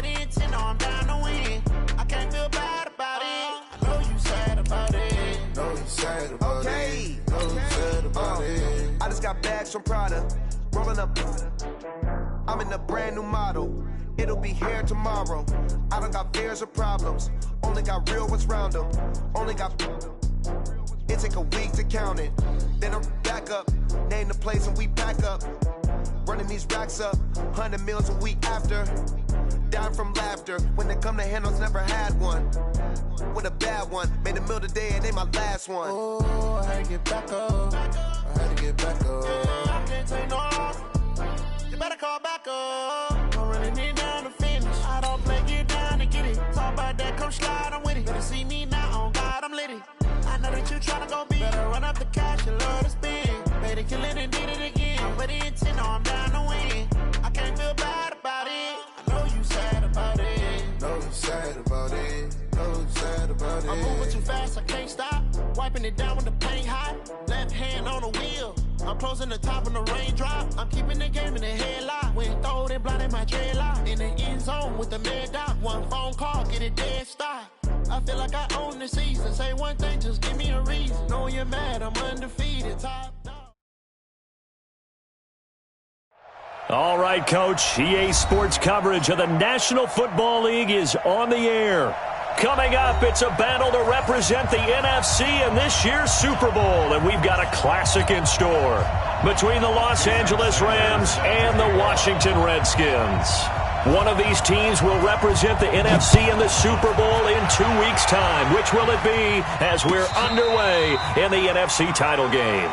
put in 10, no, I'm down to win. I can't feel bad about it. I know you sad about it. Know you sad about it. Know you sad about it. I just got bags from Prada. Rolling up. I'm in a brand new model. It'll be here tomorrow. I don't got fears or problems. Only got real ones round them. Only got. It take a week to count it. Then I'm back up. Name the place and we pack up. Running these racks up. 100 meals a week after. Down from laughter. When they come to handles, never had one. With a bad one. Made a meal today and ain't my last one. Oh, I had to get back up. I had to get back up. I can't take no off. You better call back up. I'm running it down to finish. I don't play, get down to get it. Talk about that, come slide, I'm with it. Better see me now, on God, I'm litty. I know that you tryna go be. Better run up the cash, you love to spend. Better kill it and did it again. I put in 10, no, I'm down to win. I can't feel bad about it. I know you sad about it. Know you sad about it. Know you sad about it. I'm moving too fast, I can't stop. Wiping it down with the paint hot. Left hand on the wheel. I'm closing the top when the raindrop. I'm keeping the game in the headlock. When throwed and blinded my dreadlock. In the end zone with the mad dot. One phone call, get it dead stop. I feel like I own the season. Say one thing, just give me a reason. Knowing you're mad, I'm undefeated. Top dog. All right, Coach. EA Sports coverage of the National Football League is on the air. Coming up, it's a battle to represent the NFC in this year's Super Bowl, and we've got a classic in store between the Los Angeles Rams and the Washington Redskins. One of these teams will represent the NFC in the Super Bowl in 2 weeks' time. Which will it be as we're underway in the NFC title game?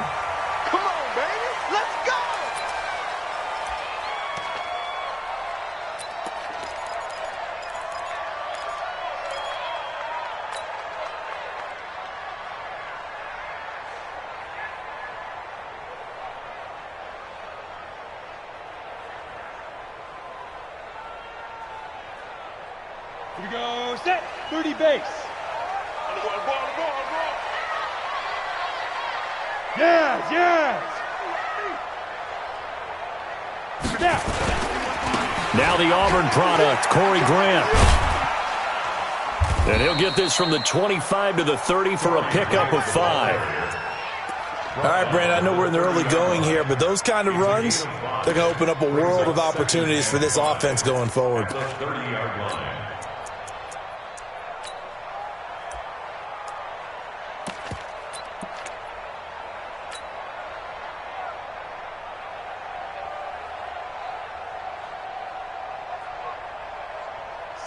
Come on, baby. Let's go. Here we go, set, 30 base. Yes, yes. Snap. Now the Auburn product, Corey Grant. And he'll get this from the 25 to the 30 for a pickup of 5. All right, Brandon, I know we're in the early going here, but those kind of runs, they're going to open up a world of opportunities for this offense going forward.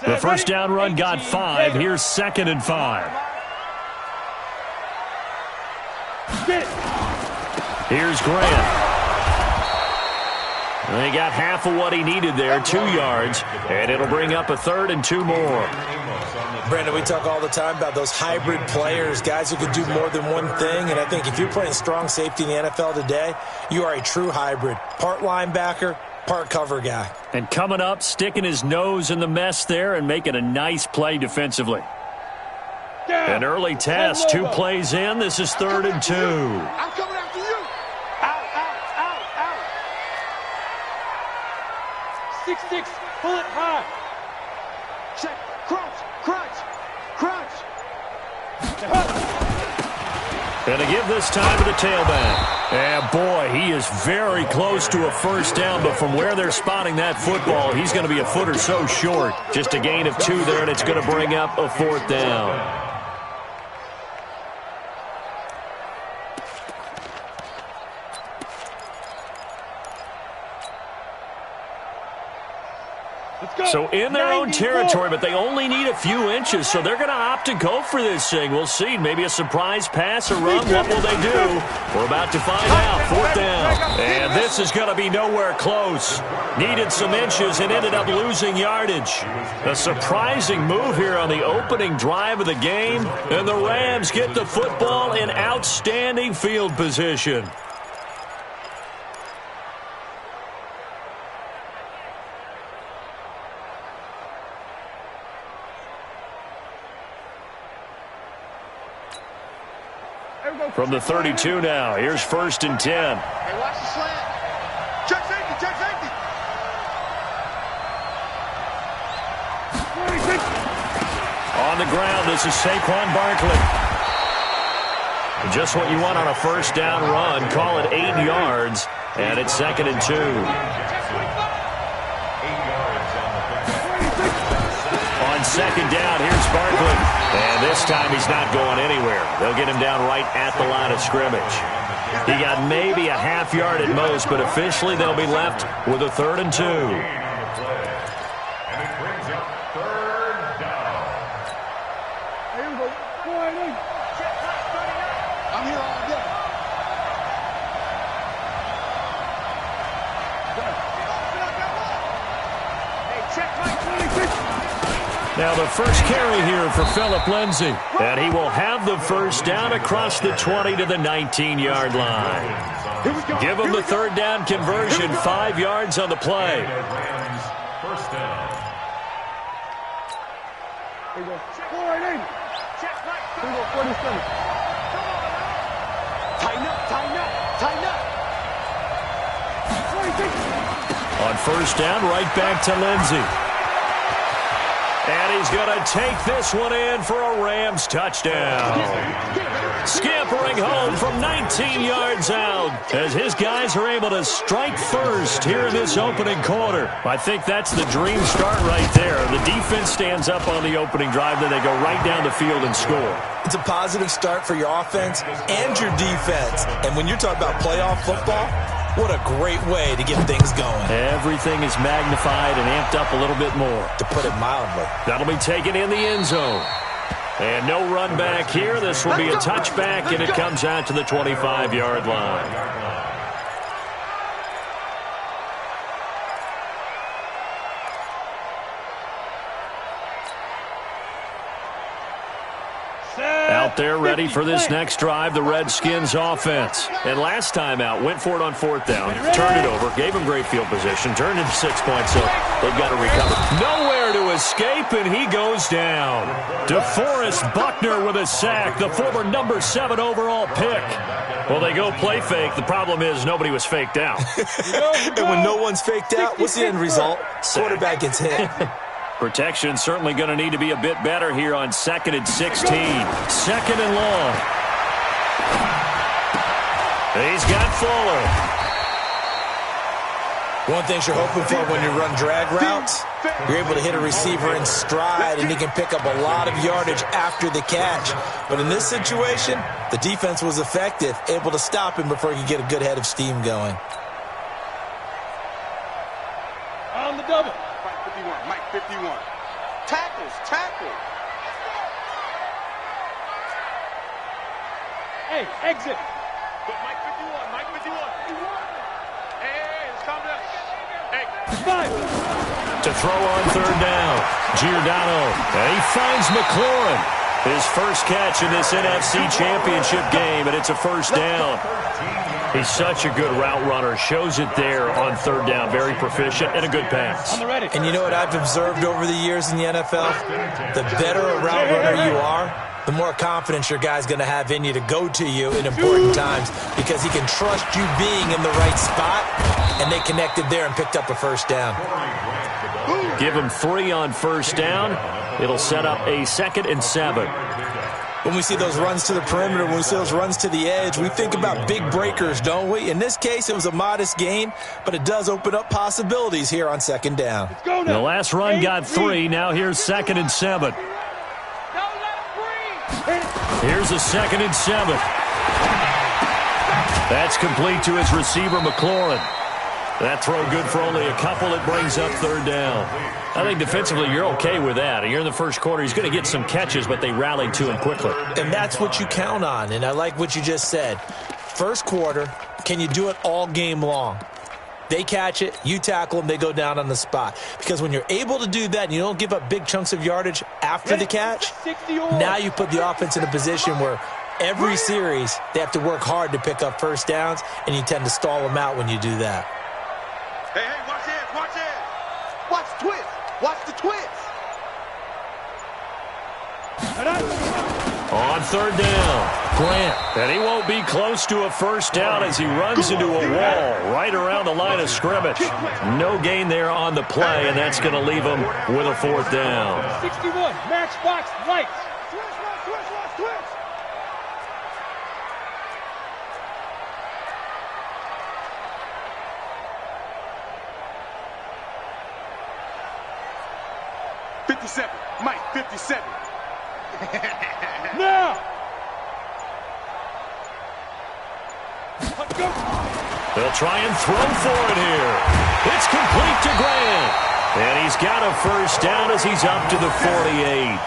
The first down run got 5. Here's 2nd and 5. Here's Grant. And he got half of what he needed there, 2 yards, and it'll bring up a 3rd and 2 more. Brandon, we talk all the time about those hybrid players, guys who can do more than one thing, and I think if you're playing strong safety in the NFL today, you are a true hybrid. Part linebacker, part cover guy. And coming up, sticking his nose in the mess there and making a nice play defensively. An early test, 2 plays in. This is 3rd and 2. I'm coming after you. Out, out, out, out. 6-6, pull it high. Check, crunch, crunch, crunch. And to give this time to the tailback. And boy, he is very close to a first down, but from where they're spotting that football, he's going to be a foot or so short. Just a gain of 2 there, and it's going to bring up a 4th down. So in their own territory, but they only need a few inches, so they're going to opt to go for this thing. We'll see. Maybe a surprise pass or run. What will they do? We're about to find out. 4th down. And this is going to be nowhere close. Needed some inches and ended up losing yardage. A surprising move here on the opening drive of the game. And the Rams get the football in outstanding field position. From the 32 now, here's 1st and 10. Hey, watch the slant. Check safety, check safety. On the ground, this is Saquon Barkley. Just what you want on a first down run. Call it 8 yards, and it's 2nd and 2. On 2nd down, here's Barkley. And this time he's not going anywhere. They'll get him down right at the line of scrimmage. He got maybe a half yard at most, but officially they'll be left with a 3rd and 2. I'm here all day. Now the first carry here for Phillip Lindsay. And he will have the first down across the 20 to the 19-yard line. Give him the 3rd down conversion, 5 yards on the play. First down. Here we go. 47. Tighten up, tighten up, tighten up. On first down, right back to Lindsay. And he's going to take this one in for a Rams touchdown. Scampering home from 19 yards out as his guys are able to strike first here in this opening quarter. I think that's the dream start right there. The defense stands up on the opening drive, then they go right down the field and score. It's a positive start for your offense and your defense. And when you're talking about playoff football, what a great way to get things going. Everything is magnified and amped up a little bit more. To put it mildly. That'll be taken in the end zone. And no run back here. This will be a touchback, and it comes out to the 25-yard line. Out there ready for this next drive, the Redskins offense. And last time out, went for it on 4th down, turned it over, gave him great field position, turned into 6 points, so they've got to recover. Nowhere to escape, and he goes down. DeForest Buckner with a sack, the former number 7 overall pick. Well, they go play fake. The problem is nobody was faked out. And when no one's faked out, what's the end result? Quarterback gets hit. Protection certainly going to need to be a bit better here on 2nd and 16. 2nd and long. He's got Fuller. One thing you're hoping for when you run drag routes, you're able to hit a receiver in stride, and he can pick up a lot of yardage after the catch. But in this situation, the defense was effective, able to stop him before he could get a good head of steam going. On the double. Mike 51. Tackles, tackle. Hey, exit. But Mike 51, Mike 51. Hey, it's coming up. Hey. 5. To throw on 3rd down. Giordano. And he finds McLaurin. His first catch in this NFC Championship game, and it's a first down. He's such a good route runner. Shows it there on 3rd down. Very proficient and a good pass. And you know what I've observed over the years in the NFL? The better a route runner you are, the more confidence your guy's going to have in you to go to you in important times because he can trust you being in the right spot, and they connected there and picked up a first down. Give him 3 on first down. It'll set up a 2nd and 7. When we see those runs to the perimeter, when we see those runs to the edge, we think about big breakers, don't we? In this case, it was a modest gain, but it does open up possibilities here on 2nd down. The last run got 3. Now here's 2nd and 7. Here's a 2nd and 7. That's complete to his receiver, McLaurin. That throw good for only a couple. It brings up 3rd down. I think defensively you're okay with that. You're in the first quarter. He's going to get some catches, but they rallied to him quickly. And that's what you count on, and I like what you just said. First quarter, can you do it all game long? They catch it, you tackle them, they go down on the spot. Because when you're able to do that and you don't give up big chunks of yardage after the catch, now you put the offense in a position where every series they have to work hard to pick up first downs, and you tend to stall them out when you do that. Hey, watch this, watch this. Watch the twist. Watch the twist. On 3rd down. Grant. And he won't be close to a first down as he runs into a wall right around the line of scrimmage. No gain there on the play, and that's going to leave him with a fourth down. 61, matchbox lights. Mike, 57. Now! They'll try and throw for it here. It's complete to Grant. And he's got a first down as he's up to the 48.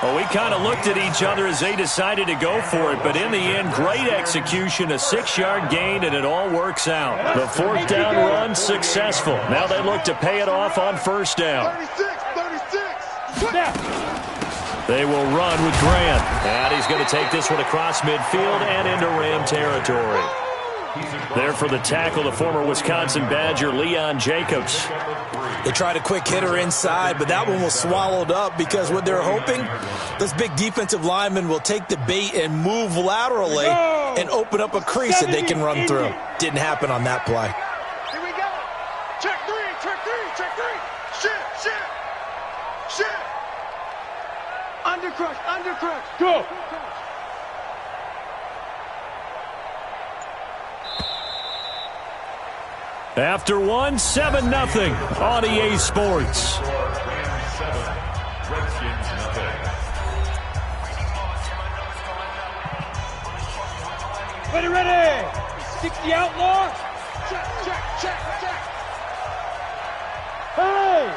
Well, we kind of looked at each other as they decided to go for it, but in the end, great execution, a 6-yard gain, and it all works out. The fourth down run successful. Now they look to pay it off on first down. 36. They will run with Grant. And he's going to take this one across midfield and into Ram territory. There for the tackle, the former Wisconsin Badger, Leon Jacobs. They tried a quick hitter inside, but that one was swallowed up because what they're hoping, this big defensive lineman will take the bait and move laterally and open up a crease that they can run through. Didn't happen on that play. Here we go. Check three. Shit. Undercrush. Go! After one, 7-0 on EA Sports. Ready. 60 outlaw. Check. Hey!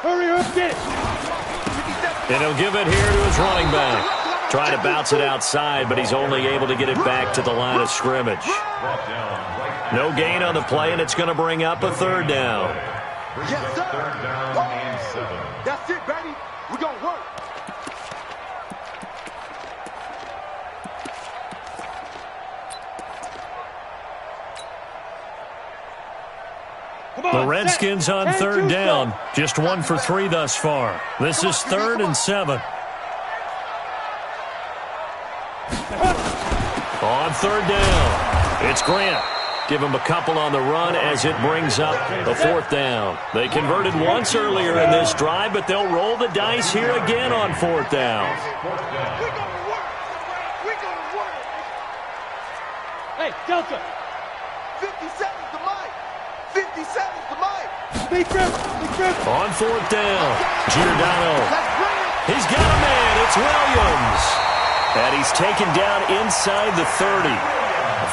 Hurry up, get it. And he'll give it here to his running back. Trying to bounce it outside, but he's only able to get it back to the line of scrimmage. No gain on the play, and it's going to bring up a third down. Yes, sir. Third down and 7. That's it, baby. We're going to work. The Redskins on third down. Just 1 for 3 thus far. This is 3rd and 7. On third down, it's Grant. Give him a couple on the run as it brings up a fourth down. They converted once earlier in this drive, but they'll roll the dice here again on fourth down. Hey, Delta. 57's the mic. 57's the mic. Big grip. On fourth down, Giordano. He's got a man. It's Williams. And he's taken down inside the 30.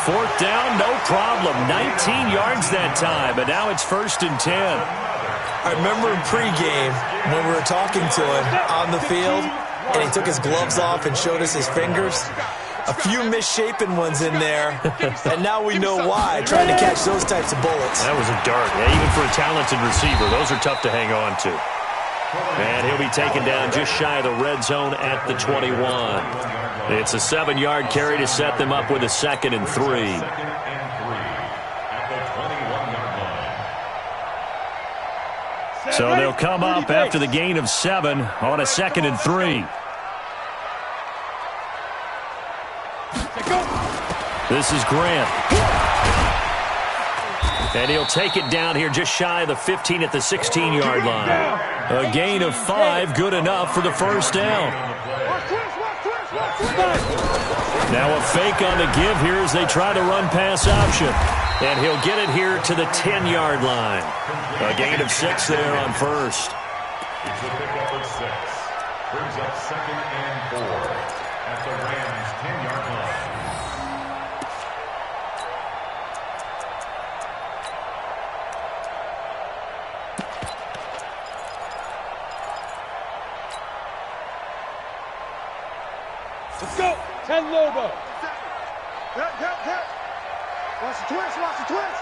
Fourth down, no problem. 19 yards that time, but now it's 1st and 10. I remember in pregame when we were talking to him on the field, and he took his gloves off and showed us his fingers. A few misshapen ones in there, and now we know why, trying to catch those types of bullets. That was a dart. Yeah, even for a talented receiver, those are tough to hang on to. And he'll be taken down just shy of the red zone at the 21. It's a 7-yard carry to set them up with a 2nd and 3. So they'll come up after the gain of 7 on a 2nd and 3. This is Grant. And he'll take it down here just shy of the 15 at the 16-yard line. A gain of 5, good enough for the first down. Now a fake on the give here as they try to run pass option. And he'll get it here to the 10-yard line. A gain of 6 there on first. It's a pickup of 6. Brings up 2nd and 4 at the Rams' 10-yard line. Let's go. 10 Lobo. Watch the twist.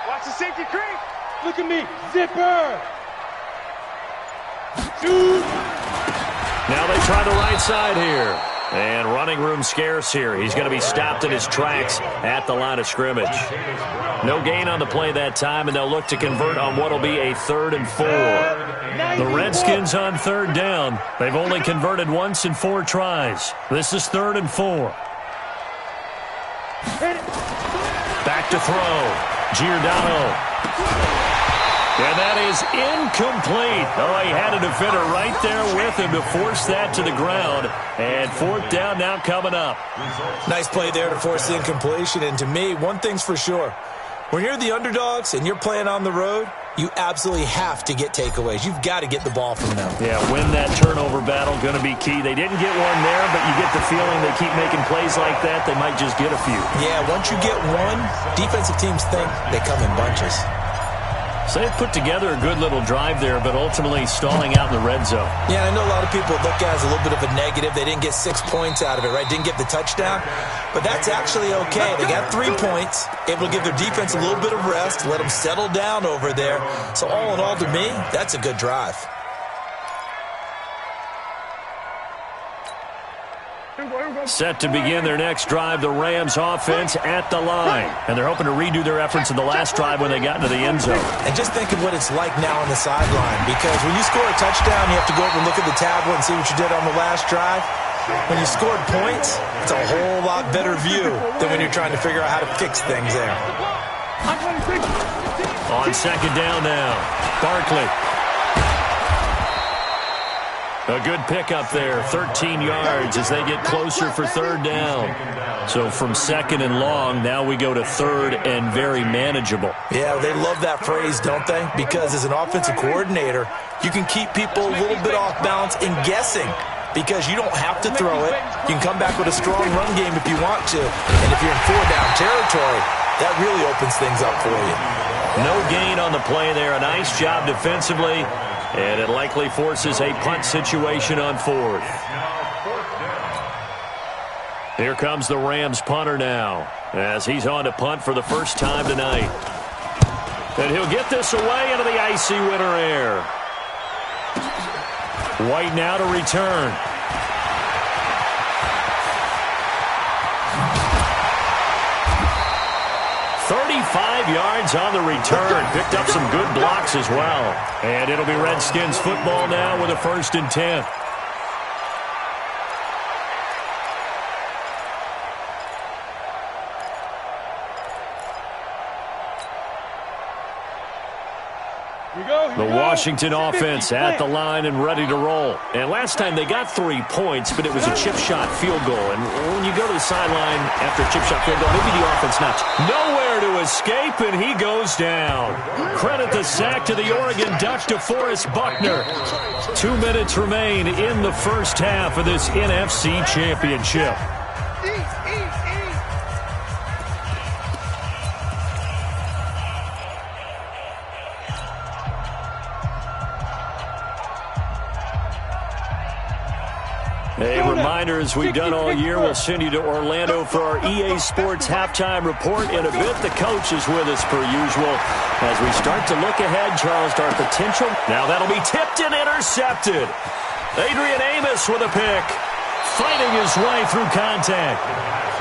Watch the safety creep. Look at me. Zipper. Shoot. Now they try the right side here. And running room scarce here. He's going to be stopped in his tracks at the line of scrimmage. No gain on the play that time, and they'll look to convert on what will be a 3rd and 4. The Redskins on 3rd down. They've only converted once in 4 tries. This is 3rd and 4. Back to throw. Giordano. And that is incomplete. Oh, he had a defender right there with him to force that to the ground. And 4th down now coming up. Nice play there to force the incompletion. And to me, one thing's for sure. When you're the underdogs and you're playing on the road, you absolutely have to get takeaways. You've got to get the ball from them. Yeah, win that turnover battle, going to be key. They didn't get one there, but you get the feeling they keep making plays like that, they might just get a few. Yeah, once you get one, defensive teams think they come in bunches. So they put together a good little drive there, but ultimately stalling out in the red zone. Yeah, I know a lot of people look at it as a little bit of a negative. They didn't get 6 points out of it, right? Didn't get the touchdown. But that's actually okay. They got 3 points, able to give their defense a little bit of rest, let them settle down over there. So all in all, to me, that's a good drive. Set to begin their next drive, the Rams offense at the line. And they're hoping to redo their efforts in the last drive when they got into the end zone. And just think of what it's like now on the sideline, because when you score a touchdown, you have to go over and look at the tablet and see what you did on the last drive. When you scored points, it's a whole lot better view than when you're trying to figure out how to fix things there. On 2nd down now, Barkley. A good pickup there, 13 yards as they get closer for 3rd down. So from 2nd and long, now we go to 3rd and very manageable. Yeah, they love that phrase, don't they? Because as an offensive coordinator, you can keep people a little bit off balance and guessing because you don't have to throw it. You can come back with a strong run game if you want to. And if you're in 4-down territory, that really opens things up for you. No gain on the play there. A nice job defensively. And it likely forces a punt situation on 4th. Here comes the Rams punter now as he's on to punt for the first time tonight. And he'll get this away into the icy winter air. White now to return. Yards on the return. Picked up some good blocks as well. And it'll be Redskins football now with a 1st and 10. The Washington offense at the line and ready to roll. And last time they got 3 points, but it was a chip shot field goal. And when you go to the sideline after a chip shot field goal, maybe the offense not. Nowhere to escape, and he goes down. Credit the sack to the Oregon Duck, DeForest Buckner. 2 minutes remain in the first half of this NFC Championship. A reminder, as we've done all year, we'll send you to Orlando for our EA Sports halftime report. In a bit, the coach is with us per usual. As we start to look ahead, Charles, to our potential. Now that'll be tipped and intercepted. Adrian Amos with a pick. Fighting his way through contact.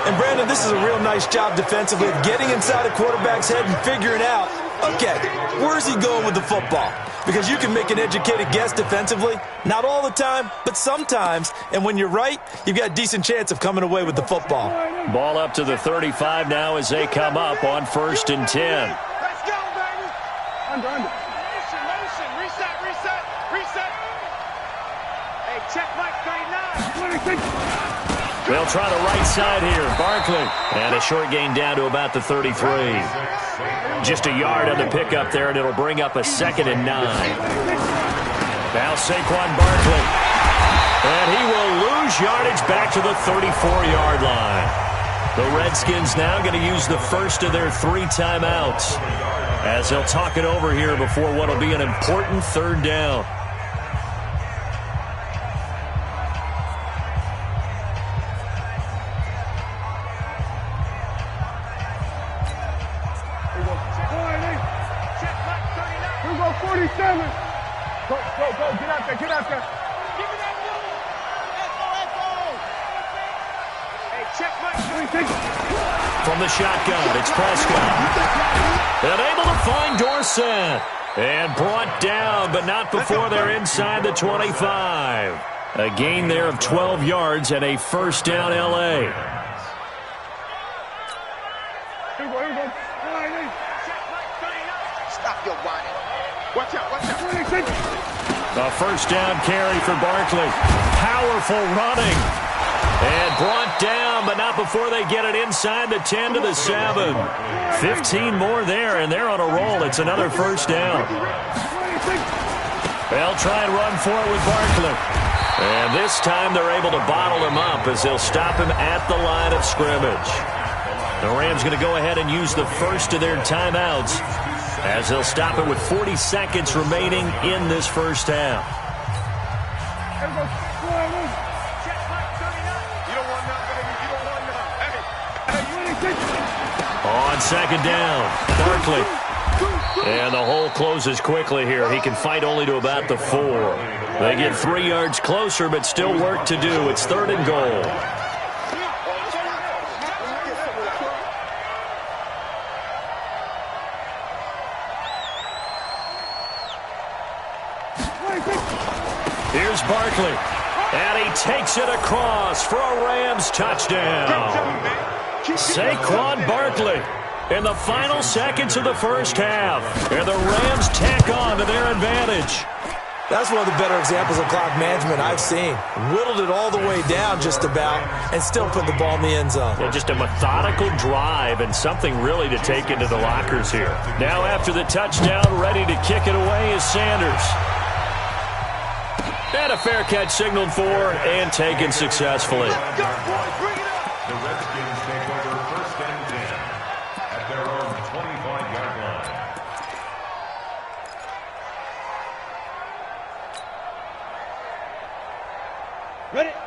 And Brandon, this is a real nice job defensively of getting inside a quarterback's head and figuring out, okay, where's he going with the football? Because you can make an educated guess defensively. Not all the time, but sometimes. And when you're right, you've got a decent chance of coming away with the football. Ball up to the 35 now as they come up on 1st and 10. Let's go, baby. Under. Motion. Reset. Hey, check Mike 39. They'll try the right side here. Barkley. And a short gain down to about the 33. Just a yard on the pickup there, and it'll bring up a 2nd and 9. Now Saquon Barkley. And he will lose yardage back to the 34-yard line. The Redskins now going to use the first of their 3 timeouts as they'll talk it over here before what will be an important 3rd down. Go, get out there. Give me that ball. Echo. From the shotgun, it's Prescott. And able to find Dorsett. And brought down, but not before they're inside the 25. A gain there of 12 yards and a first down, L.A. Stop your whining. Watch out, watch out. A first down carry for Barkley. Powerful running. And brought down, but not before they get it inside the 10 to the 7. 15 more there, and they're on a roll. It's another first down. They'll try and run for it with Barkley. And this time they're able to bottle him up as they'll stop him at the line of scrimmage. The Rams going to go ahead and use the first of their timeouts as they'll stop it with 40 seconds remaining in this first half. On second down, Barkley. And the hole closes quickly here. He can fight only to about the 4. They get 3 yards closer, but still work to do. It's 3rd and goal. Here's Barkley. And he takes it across for a Rams touchdown. Saquon Barkley in the final seconds of the first half. And the Rams tack on to their advantage. That's one of the better examples of clock management I've seen. Whittled it all the way down just about and still put the ball in the end zone. Yeah, just a methodical drive and something really to take into the lockers here. Now after the touchdown, ready to kick it away is Sanders. And a fair catch signaled for and taken successfully. The Redskins take over 1st and 10 at their own 25-yard line.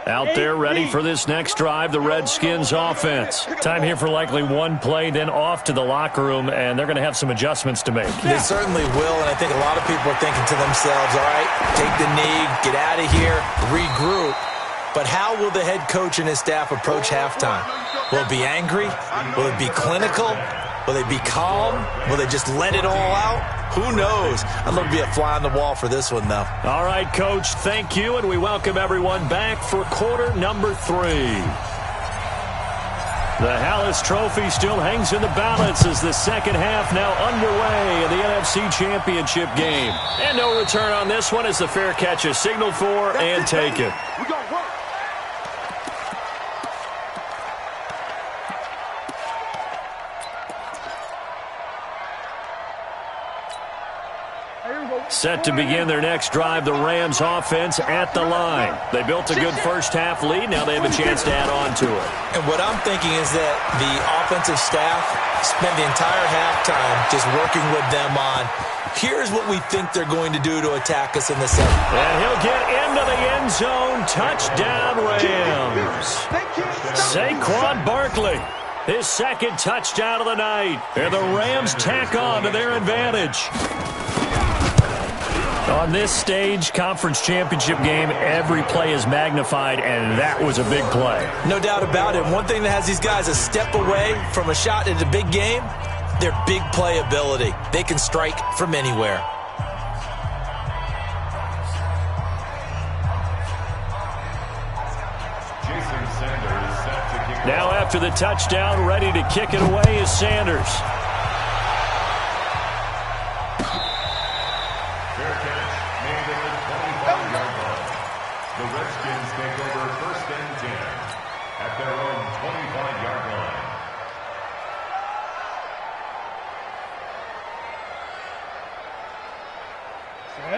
Out there ready for this next drive, the Redskins offense. Time here for likely one play, then off to the locker room, and they're going to have some adjustments to make. They certainly will, and I think a lot of people are thinking to themselves, all right, take the knee, get out of here, regroup. But how will the head coach and his staff approach halftime? Will it be angry? Will it be clinical? Will they be calm? Will they just let it all out? Who knows? I'd love to be a fly on the wall for this one, though. All right, Coach, thank you, and we welcome everyone back for quarter number 3. The Hallis Trophy still hangs in the balance as the second half now underway in the NFC Championship game. And no return on this one as the fair catch is signaled for and taken. We gonna work. Set to begin their next drive, the Rams offense at the line. They built a good first half lead. Now they have a chance to add on to it. And what I'm thinking is that the offensive staff spent the entire halftime just working with them on, here's what we think they're going to do to attack us in the second. And he'll get into the end zone. Touchdown, Rams. Saquon Barkley, his second touchdown of the night. And the Rams tack on to their advantage. On this stage, conference championship game, every play is magnified, and that was a big play. No doubt about it. One thing that has these guys a step away from a shot at a big game, their big play ability. They can strike from anywhere. Now after the touchdown, ready to kick it away is Sanders. The Redskins take over 1st and 10 at their own 25-yard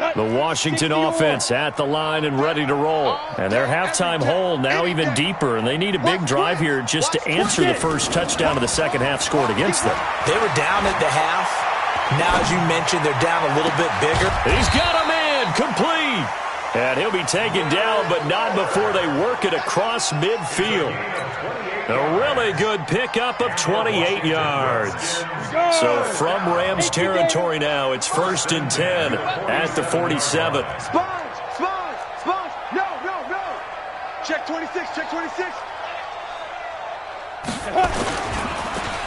line. The Washington offense at the line and ready to roll. And their halftime hole now even deeper, and they need a big drive here just to answer the first touchdown of the second half scored against them. They were down at the half. Now, as you mentioned, they're down a little bit bigger. He's got a man complete. And he'll be taken down, but not before they work it across midfield. A really good pickup of 28 yards. So from Rams territory now, it's 1st and 10 at the 47. Sponge. No. Check 26, check 26.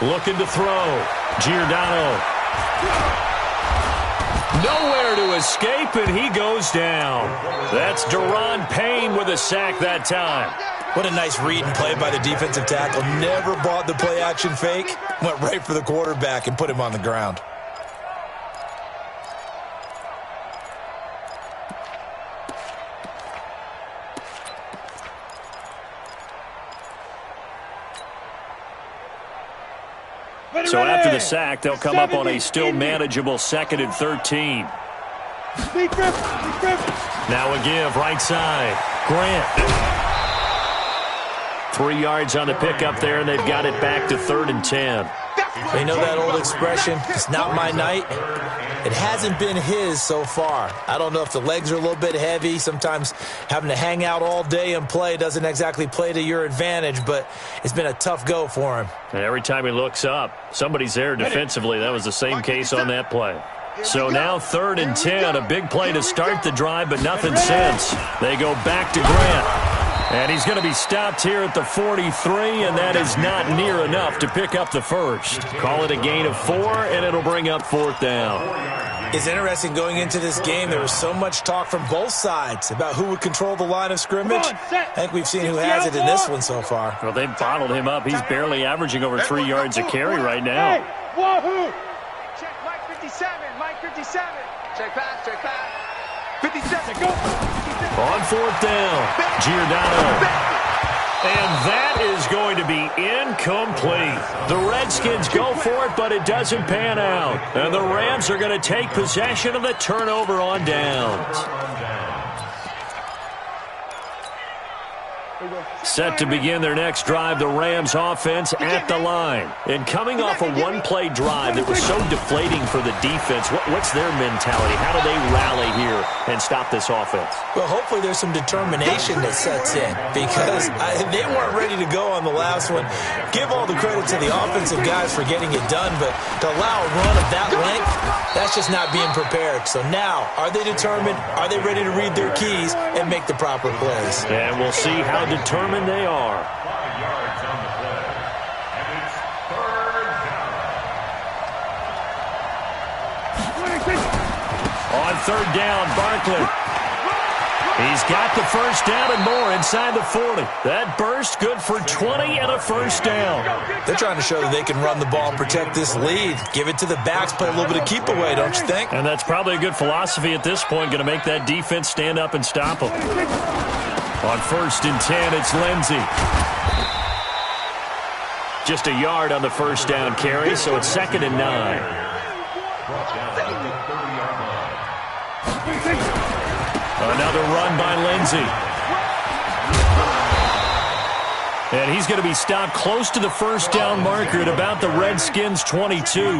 Looking to throw. Giordano. Nowhere to escape, and he goes down. That's Deron Payne with a sack that time. What a nice read and play by the defensive tackle. Never bought the play-action fake. Went right for the quarterback and put him on the ground. So after the sack, they'll come up on a still manageable 2nd and 13. Now a give, right side. Grant. 3 yards on the pickup there, and they've got it back to 3rd and 10. They know that old expression, it's not my night. It hasn't been his so far. I don't know if the legs are a little bit heavy. Sometimes having to hang out all day and play doesn't exactly play to your advantage, but it's been a tough go for him. And every time he looks up, somebody's there defensively. That was the same case on that play. So now 3rd and 10, a big play to start the drive, but nothing since. They go back to Grant. And he's going to be stopped here at the 43, and that is not near enough to pick up the first. Call it a gain of 4, and it'll bring up 4th down. It's interesting going into this game. There was so much talk from both sides about who would control the line of scrimmage. I think we've seen who has it in this one so far. Well, they've bottled him up. He's barely averaging over 3 yards a carry right now. Hey, wahoo! Check Mike 57, Mike 57. Check pass. 57, go. On 4th down, Giordano. And that is going to be incomplete. The Redskins go for it, but it doesn't pan out. And the Rams are going to take possession of the turnover on downs. Set to begin their next drive, the Rams offense at the line. And coming off a one-play drive that was so deflating for the defense, what's their mentality? How do they rally here and stop this offense? Well, hopefully there's some determination that sets in because they weren't ready to go on the last one. Give all the credit to the offensive guys for getting it done, but to allow a run of that length, that's just not being prepared. So now, are they determined? Are they ready to read their keys and make the proper plays? And we'll see how determined they are. 5 yards on the play. And it's 3rd down. On 3rd down, Barkley. He's got the first down and more inside the 40. That burst good for 20 and a first down. They're trying to show that they can run the ball and protect this lead. Give it to the backs, play a little bit of keep away, don't you think? And that's probably a good philosophy at this point, going to make that defense stand up and stop them. On 1st and 10, it's Lindsey. Just a yard on the first down carry, so it's 2nd and 9. Brought down at the 30-yard line. Another run by Lindsey. And he's going to be stopped close to the first down marker at about the Redskins' 22. Check.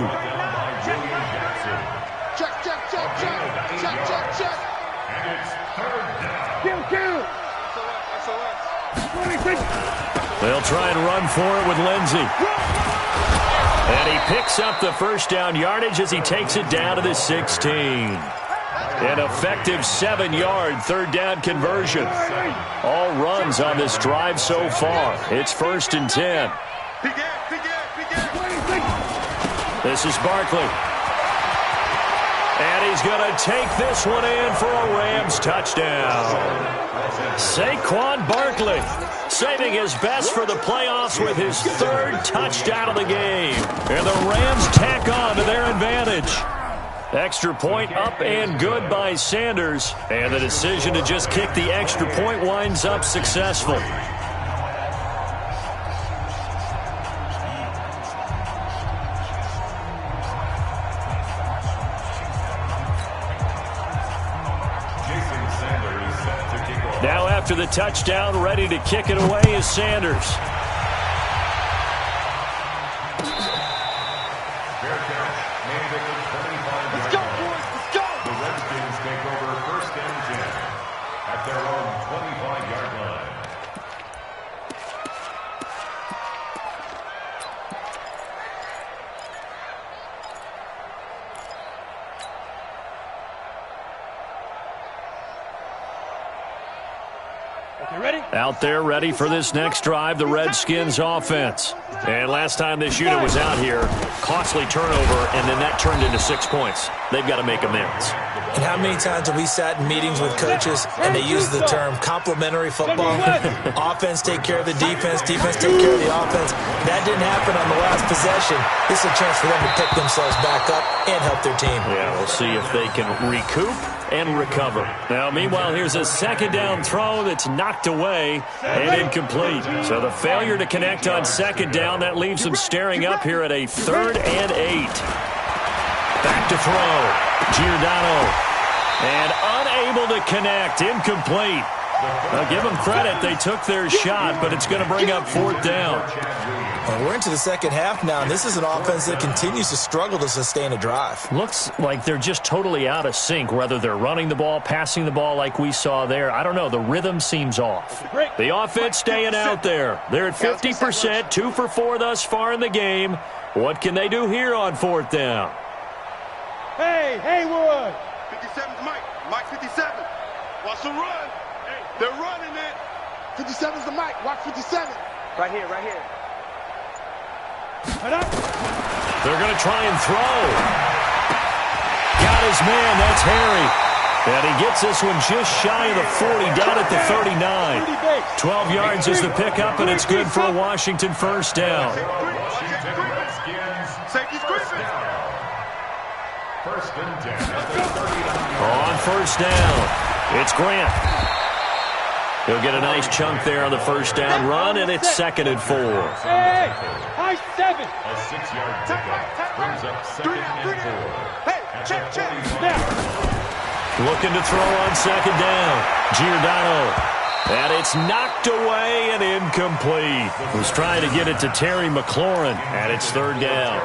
And it's 3rd down. They'll try and run for it with Lindsey. And he picks up the first down yardage as he takes it down to the 16. An effective 7-yard 3rd down conversion. All runs on this drive so far. It's 1st and 10. This is Barkley. And he's going to take this one in for a Rams touchdown. Saquon Barkley saving his best for the playoffs with his 3rd touchdown of the game. And the Rams tack on to their advantage. Extra point up and good by Sanders. And the decision to just kick the extra point winds up successful. Now after the touchdown, ready to kick it away is Sanders. Their own 25-yard line. Okay, ready? Out there ready for this next drive, the Redskins offense. And last time this unit was out here, costly turnover, and then that turned into 6 points. They've got to make amends. And how many times have we sat in meetings with coaches and they use the term complementary football? Offense take care of the defense, defense take care of the offense. That didn't happen on the last possession. This is a chance for them to pick themselves back up and help their team. Yeah, we'll see if they can recoup and recover. Now, meanwhile, here's a second down throw that's knocked away and incomplete. So the failure to connect on second down, that leaves them staring up here at a 3rd and 8. Back to throw. Giordano. And unable to connect. Incomplete. I'll give them credit. They took their shot, but it's going to bring up 4th down. Well, we're into the second half now, and this is an offense that continues to struggle to sustain a drive. Looks like they're just totally out of sync, whether they're running the ball, passing the ball like we saw there. I don't know. The rhythm seems off. The offense staying out there. They're at 50%, 2 for 4 thus far in the game. What can they do here on 4th down? Hey, Haywood! 57's Mike. Mike 57. Watch the run. They're running it. 57's the Mike. Watch 57. Right here, right here. They're going to try and throw. Got his man. That's Harry. And he gets this one just shy of the 40, down at the 39. 12 yards is the pickup, and it's good for a Washington first down. Safety's creeping. First and 10 at the 39. On first down, it's Grant. He'll get a nice chunk there on the first down run, and it's 2nd and 4. Hey, high 7. A 6-yard pickup brings up 2nd and 4. Hey, check. Looking to throw on 2nd down. Giordano. And it's knocked away and incomplete. Was trying to get it to Terry McLaurin, and it's 3rd down.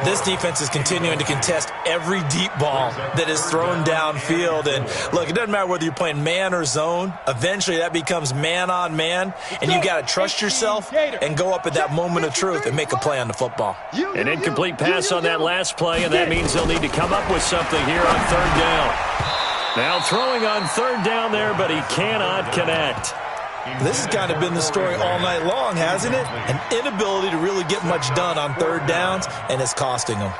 This defense is continuing to contest every deep ball that is thrown downfield. And, look, it doesn't matter whether you're playing man or zone. Eventually, that becomes man-on-man, and you got to trust yourself and go up at that moment of truth and make a play on the football. An incomplete pass on that last play, and that means they'll need to come up with something here on 3rd down. Now throwing on 3rd down there, but he cannot connect. This has kind of been the story all night long, hasn't it? An inability to really get much done on 3rd downs, and it's costing them.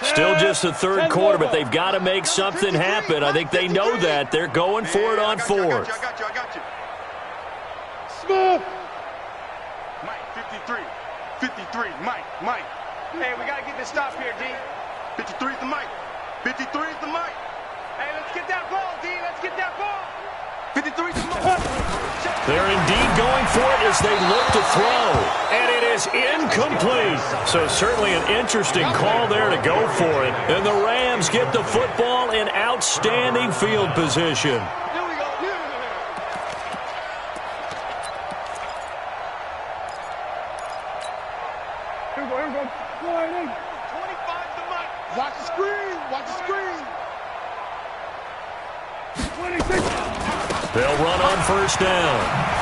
Still just the 3rd quarter, but they've got to make something happen. I think they know that. They're going for it on 4th. I got you. Smith! Mike, 53. 53, Mike. Hey, we got to get this stop here, D. 53's the Mike. 53's the Mike. Hey, let's get that ball, D. Let's get that ball. 53's the Mike. They're indeed going for it as they look to throw. And it is incomplete. So certainly an interesting call there to go for it. And the Rams get the football in outstanding field position. Here we go. Here we go. 25's the Mike. Watch the screen. Watch the screen. 26. They'll run on first down.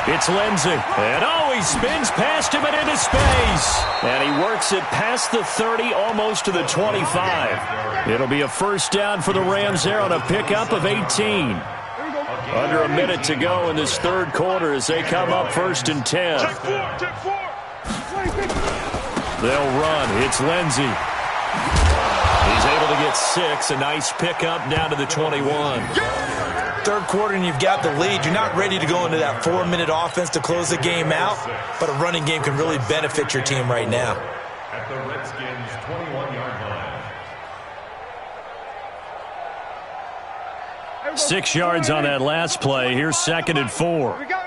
It's Lindsey. And he spins past him and into space. And he works it past the 30, almost to the 25. It'll be a first down for the Rams there on a pickup of 18. Under a minute to go in this 3rd quarter as they come up 1st and 10. Check four. They'll run. It's Lindsey. He's able to get 6. A nice pickup down to the 21. 3rd quarter and you've got the lead. You're not ready to go into that 4-minute offense to close the game out, but a running game can really benefit your team right now. At the Redskins' 21-yard line. 6 yards on that last play. Here's 2nd and 4. Here we go.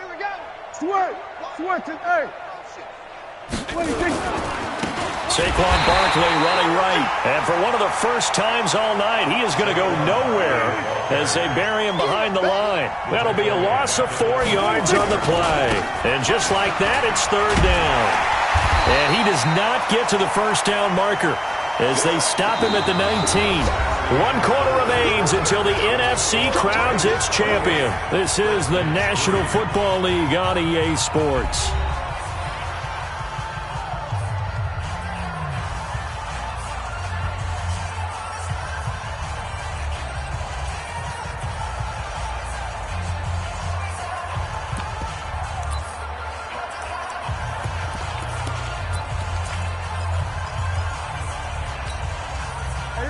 Sweat to 8. 26. Saquon Barkley running right. And for one of the first times all night, he is going to go nowhere as they bury him behind the line. That'll be a loss of 4 yards on the play. And just like that, it's 3rd down. And he does not get to the first down marker as they stop him at the 19. 1 quarter remains until the NFC crowns its champion. This is the National Football League on EA Sports.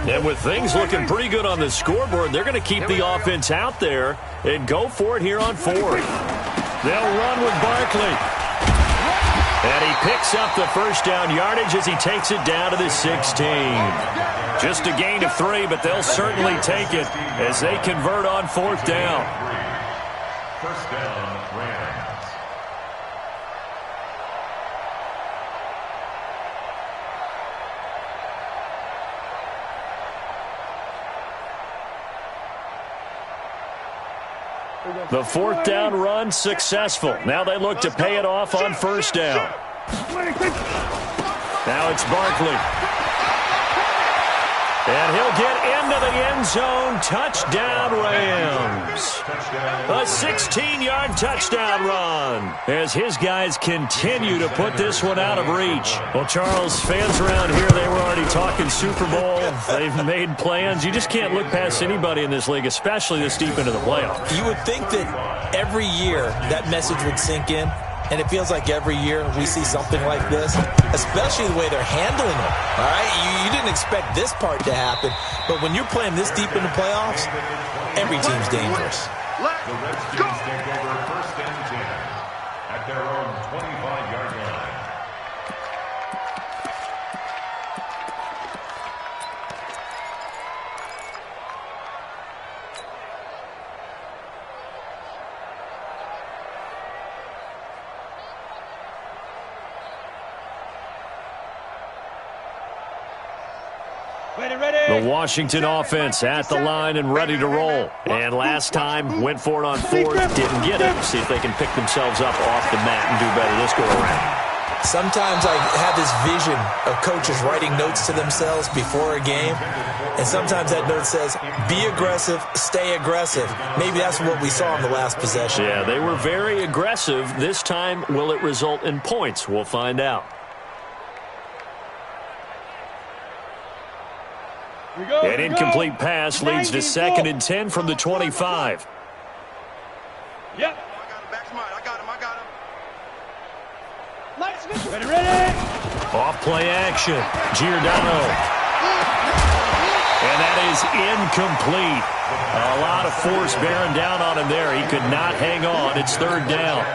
And with things looking pretty good on the scoreboard, they're going to keep the offense out there and go for it here on fourth. They'll run with Barkley. And he picks up the first down yardage as he takes it down to the 16. Just a gain of 3, but they'll certainly take it as they convert on fourth down. First down, Rams. The fourth down run successful. Now they look to pay it off on first down. Now it's Barkley. And he'll get into the end zone. Touchdown, Rams. A 16-yard touchdown run as his guys continue to put this one out of reach. Well, Charles, fans around here, they were already talking Super Bowl. They've made plans. You just can't look past anybody in this league, especially this deep into the playoffs. You would think that every year that message would sink in. And it feels like every year we see something like this, especially the way they're handling it. All right, you didn't expect this part to happen, but when you're playing this deep in the playoffs, every team's dangerous. The Redskins take over first and 10 at their own 25-yard line. The Washington offense at the line and ready to roll. And last time, went for it on fourth, didn't get it. See if they can pick themselves up off the mat and do better this go around. Sometimes I have this vision of coaches writing notes to themselves before a game, and sometimes that note says, be aggressive, stay aggressive. Maybe that's what we saw in the last possession. Yeah, they were very aggressive. This time, will it result in points? We'll find out. An incomplete pass leads to 2nd and 10 from the 25. Yep. I got him. Ready. Off play action. Giordano. And that is incomplete. A lot of force bearing down on him there. He could not hang on. It's 3rd down.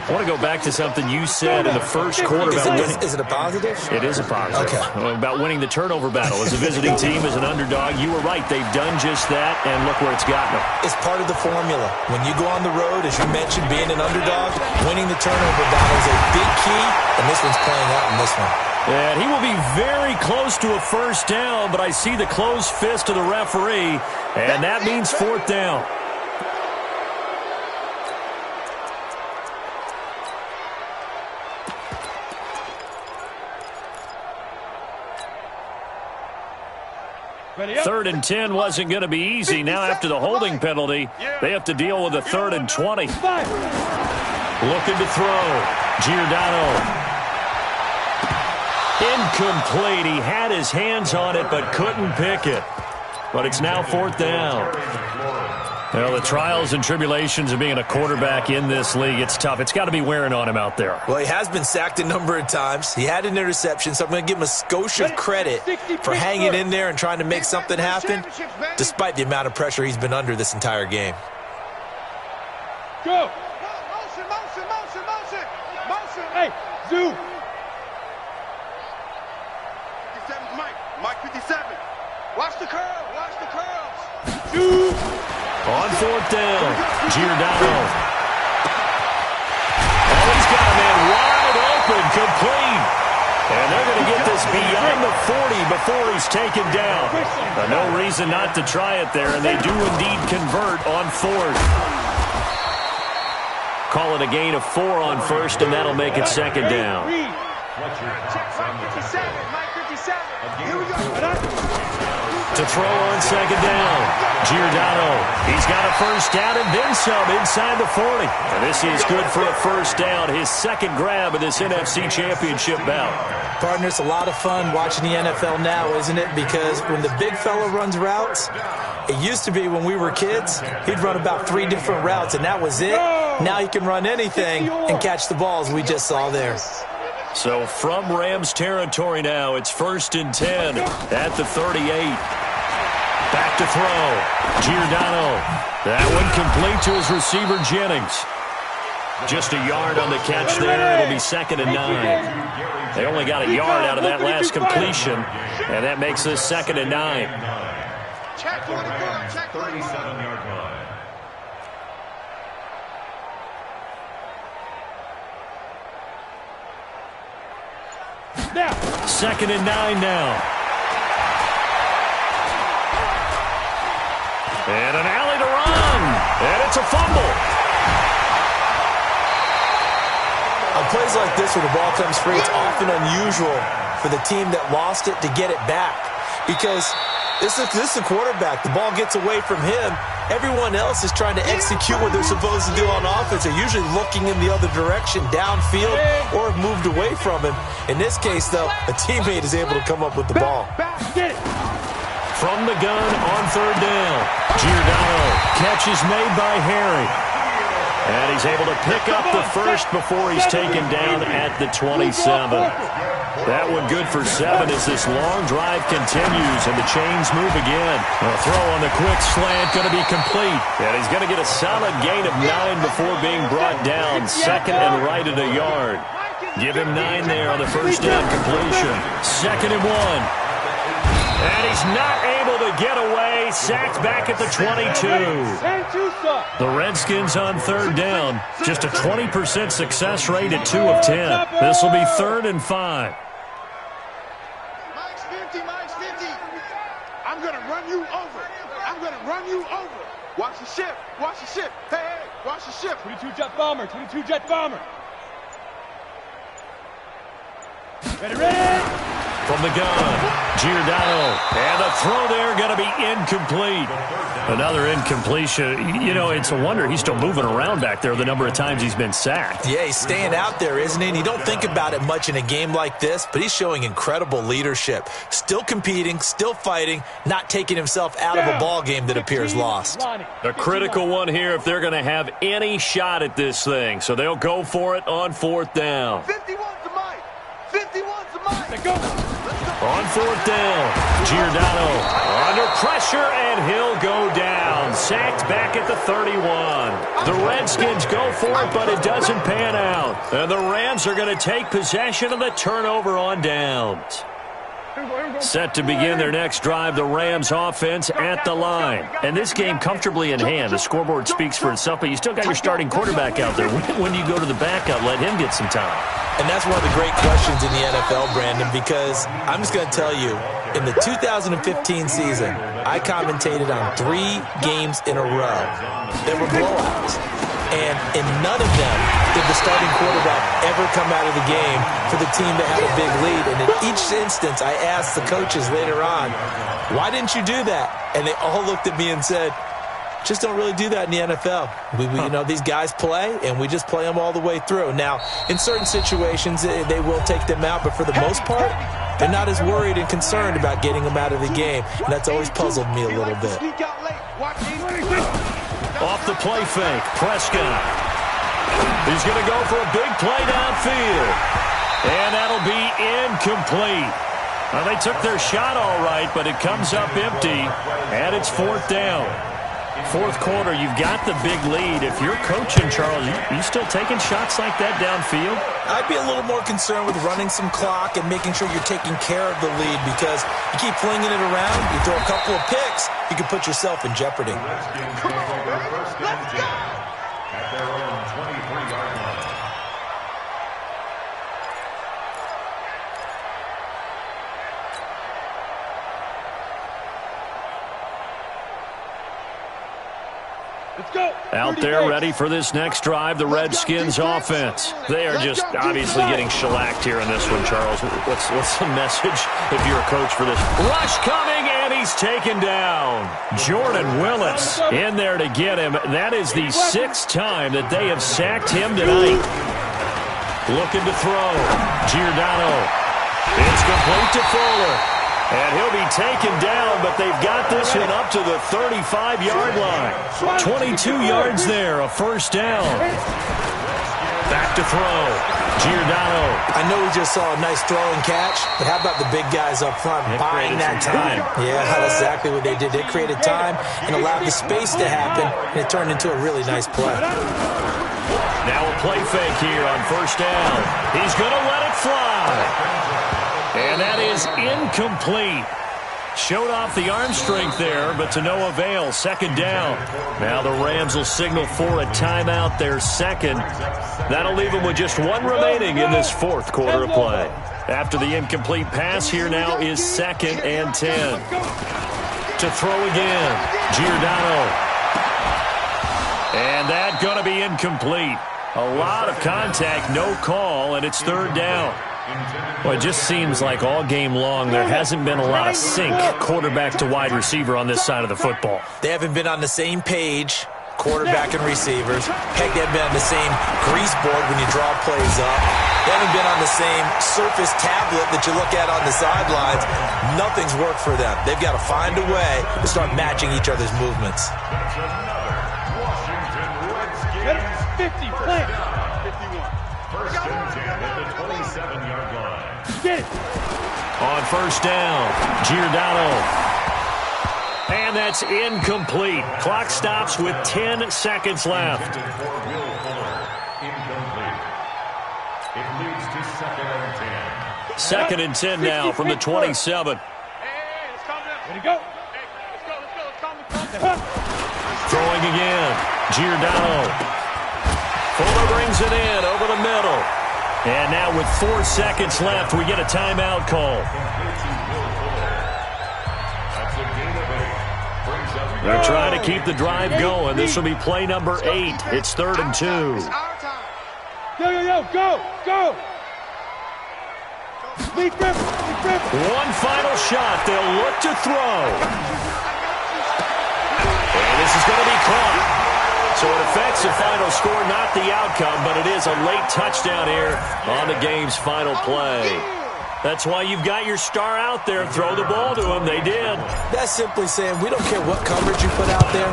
I want to go back to something you said in the first quarter about winning. Is it a positive? It is a positive. Okay. About winning the turnover battle. As a visiting team, as an underdog, you were right. They've done just that, and look where it's gotten them. It's part of the formula. When you go on the road, as you mentioned, being an underdog, winning the turnover battle is a big key, and this one's playing out in this one. And he will be very close to a first down, but I see the closed fist of the referee, and that means 4th down. Third and 10 wasn't going to be easy. Now after the holding penalty, they have to deal with a 3rd and 20. Looking to throw. Giordano. Incomplete. He had his hands on it but couldn't pick it. But it's now 4th down. Well, the trials and tribulations of being a quarterback in this league, it's tough. It's got to be wearing on him out there. Well, he has been sacked a number of times. He had an interception, so I'm going to give him a skosh of credit for hanging in there and trying to make something happen, despite the amount of pressure he's been under this entire game. Go. Motion. Hey, zoom. 57's Mike 57. Watch the curls. Zoom. On 4th down, Giordano. Oh, he's got a man wide open, complete. And they're going to get this beyond the 40 before he's taken down. No reason not to try it there, and they do indeed convert on 4th. Call it a gain of 4 on 1st, and that'll make it 2nd down. Here we go. To throw on 2nd down. Giordano. He's got a first down and then some inside the 40. And this is good for a first down. His 2nd grab of this NFC Championship bout. Partner, it's a lot of fun watching the NFL now, isn't it? Because when the big fella runs routes, it used to be when we were kids, he'd run about 3 different routes, and that was it. Now he can run anything and catch the balls we just saw there. So from Rams territory now, it's 1st and 10 at the 38. Back to throw. Giordano. That one complete to his receiver, Jennings. Just a yard on the catch there. It'll be 2nd and 9. They only got a yard out of that last completion, and that makes this 2nd and 9. Check 24, check 37-yard line. Now. 2nd and 9 now. And an alley to run. And it's a fumble. On plays like this where the ball comes free, it's often unusual for the team that lost it to get it back. Because this is the quarterback. The ball gets away from him. Everyone else is trying to execute what they're supposed to do on offense. They're usually looking in the other direction, downfield, or have moved away from him. In this case, though, a teammate is able to come up with the ball. From the gun on 3rd down. Giordano. Catch is made by Harry. And he's able to pick up the first before he's taken down at the 27. That one good for 7 as this long drive continues and the chains move again. A throw on the quick slant going to be complete. And he's going to get a solid gain of 9 before being brought down. 2nd and right at a yard. Give him 9 there on the first down completion. 2nd and 1. And he's not able to get away. Sacked back at the 22. The Redskins on 3rd down. Just a 20% success rate at 2 of 10. This will be 3rd and 5. Mike's 50, Mike's 50. I'm going to run you over. I'm going to run you over. Watch the ship. Watch the ship. Hey, hey, watch the ship. 22 jet bomber. 22 jet bomber. Ready, ready. From the gun, Giordano. And the throw there going to be incomplete. Another incompletion. You know, it's a wonder he's still moving around back there the number of times he's been sacked. Yeah, he's staying out there, isn't he? And you don't think about it much in a game like this, but he's showing incredible leadership. Still competing, still fighting, not taking himself out of a ball game that appears lost. A critical one here if they're going to have any shot at this thing. So they'll go for it on 4th down. 51's the Mike. 51's the Mike. Let's go. On 4th down, Giordano under pressure, and he'll go down. Sacked back at the 31. The Redskins go for it, but it doesn't pan out. And the Rams are going to take possession of the turnover on downs. Set to begin their next drive, the Rams offense at the line. And this game comfortably in hand. The scoreboard speaks for itself, but you still got your starting quarterback out there. When do you go to the backup, let him get some time? And that's one of the great questions in the NFL, Brandon, because I'm just going to tell you, in the 2015 season, I commentated on 3 games in a row that were blowouts. And in none of them did the starting quarterback ever come out of the game for the team that had a big lead. And in each instance, I asked the coaches later on, why didn't you do that? And they all looked at me and said, just don't really do that in the NFL. You know, these guys play, and we just play them all the way through. Now, in certain situations, they will take them out, but for the most part, they're not as worried and concerned about getting them out of the game. And that's always puzzled me a little bit. Off the play fake, Prescott. He's going to go for a big play downfield. And that'll be incomplete. Well, they took their shot all right, but it comes up empty, and it's 4th down. 4th quarter, you've got the big lead. If you're coaching, Charles, you still taking shots like that downfield? I'd be a little more concerned with running some clock and making sure you're taking care of the lead, because you keep flinging it around, you throw a couple of picks, you can put yourself in jeopardy. First and 10 at their own 23-yard line. Out there ready for this next drive, the Redskins offense. They are just obviously getting shellacked here in this one, Charles. What's the message if you're a coach for this? Rush coming, and he's taken down. Jordan Willis in there to get him. That is the 6th time that they have sacked him tonight. Looking to throw. Giordano. It's complete to Fuller. And he'll be taken down, but they've got this one up to the 35-yard line. 22 yards there, a first down. Back to throw. Giordano. I know we just saw a nice throw and catch, but how about the big guys up front buying that time? Yeah, that's exactly what they did. They created time and allowed the space to happen, and it turned into a really nice play. Now a play fake here on first down. He's going to let it fly. And that is incomplete. Showed off the arm strength there, but to no avail. Second down. Now the Rams will signal for a timeout, their second. That'll leave them with just one remaining in this fourth quarter of play. After the incomplete pass, here now is 2nd and 10. To throw again. Giordano. And that going to be incomplete. A lot of contact, no call, and it's 3rd down. Well, it just seems like all game long there hasn't been a lot of sync quarterback to wide receiver on this side of the football. They haven't been on the same page, quarterback and receivers. Heck, they haven't been on the same grease board when you draw plays up. They haven't been on the same surface tablet that you look at on the sidelines. Nothing's worked for them. They've got to find a way to start matching each other's movements. 50, plant. 51. First and 10 at the 27-yard line. Get it. On first down, Giordano. And that's incomplete. Clock stops with 10 seconds left. Incomplete. It leads to 2nd and 10. 2nd and 10 now from the 27. Hey, let's calm down. Ready to go. Hey, let's go. Let's calm down. Throwing again, Giordano. Fuller brings it in over the middle. And now with 4 seconds left, we get a timeout call. They're trying to keep the drive going. This will be play number 8. It's 3rd and 2. Go. Lead grip. One final shot. They'll look to throw. And this is going to be caught. So it affects the final score, not the outcome, but it is a late touchdown here on the game's final play. That's why you've got your star out there. Throw the ball to him. They did. That's simply saying we don't care what coverage you put out there.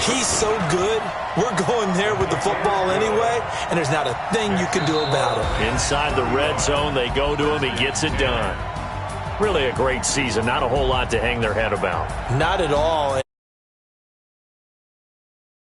He's so good. We're going there with the football anyway, and there's not a thing you can do about it. Inside the red zone, they go to him. He gets it done. Really a great season. Not a whole lot to hang their head about. Not at all.